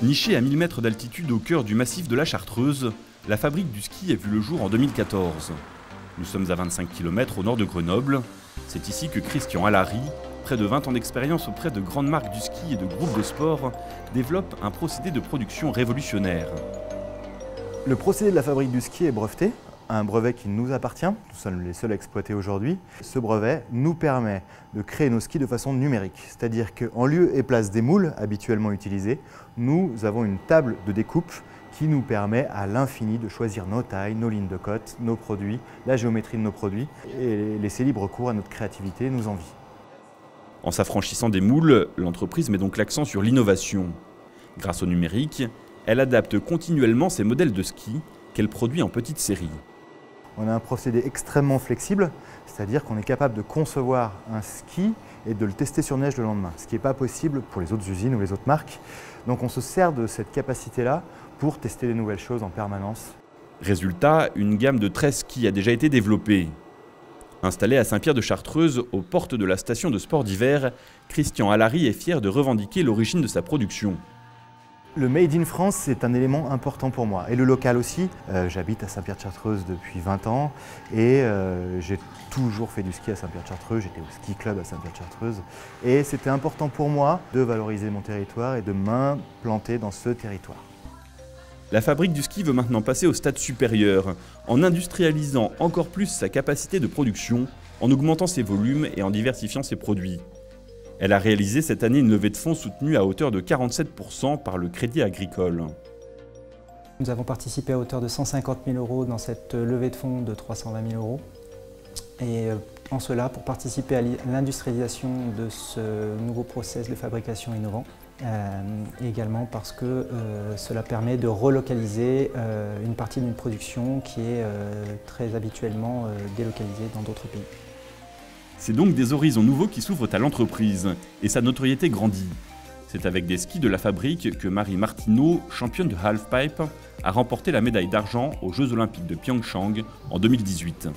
Nichée à 1000 mètres d'altitude au cœur du massif de la Chartreuse, la fabrique du ski a vu le jour en 2014. Nous sommes à 25 km au nord de Grenoble. C'est ici que Christian Allary, près de 20 ans d'expérience auprès de grandes marques du ski et de groupes de sport, développe un procédé de production révolutionnaire. Le procédé de la fabrique du ski est breveté, un brevet qui nous appartient, nous sommes les seuls à exploiter aujourd'hui. Ce brevet nous permet de créer nos skis de façon numérique, c'est-à-dire qu'en lieu et place des moules habituellement utilisés, nous avons une table de découpe qui nous permet à l'infini de choisir nos tailles, nos lignes de cote, nos produits, la géométrie de nos produits et laisser libre cours à notre créativité et nos envies. En s'affranchissant des moules, l'entreprise met donc l'accent sur l'innovation. Grâce au numérique, elle adapte continuellement ses modèles de ski qu'elle produit en petite série. On a un procédé extrêmement flexible, c'est-à-dire qu'on est capable de concevoir un ski et de le tester sur neige le lendemain, ce qui n'est pas possible pour les autres usines ou les autres marques. Donc on se sert de cette capacité-là pour tester les nouvelles choses en permanence. Résultat, une gamme de 13 skis a déjà été développée. Installé à Saint-Pierre-de-Chartreuse, aux portes de la station de sport d'hiver, Christian Allary est fier de revendiquer l'origine de sa production. Le Made in France, c'est un élément important pour moi, et le local aussi. J'habite à Saint-Pierre-de-Chartreuse depuis 20 ans et j'ai toujours fait du ski à Saint-Pierre-de-Chartreuse, j'étais au ski club à Saint-Pierre-de-Chartreuse et c'était important pour moi de valoriser mon territoire et de m'implanter dans ce territoire. La fabrique du ski veut maintenant passer au stade supérieur, en industrialisant encore plus sa capacité de production, en augmentant ses volumes et en diversifiant ses produits. Elle a réalisé cette année une levée de fonds soutenue à hauteur de 47% par le Crédit Agricole. Nous avons participé à hauteur de 150 000 € dans cette levée de fonds de 320 000 €. Et en cela, pour participer à l'industrialisation de ce nouveau process de fabrication innovant, et également parce que cela permet de relocaliser une partie d'une production qui est très habituellement délocalisée dans d'autres pays. C'est donc des horizons nouveaux qui s'ouvrent à l'entreprise et sa notoriété grandit. C'est avec des skis de la fabrique que Marie Martineau, championne de halfpipe, a remporté la médaille d'argent aux Jeux Olympiques de Pyeongchang en 2018.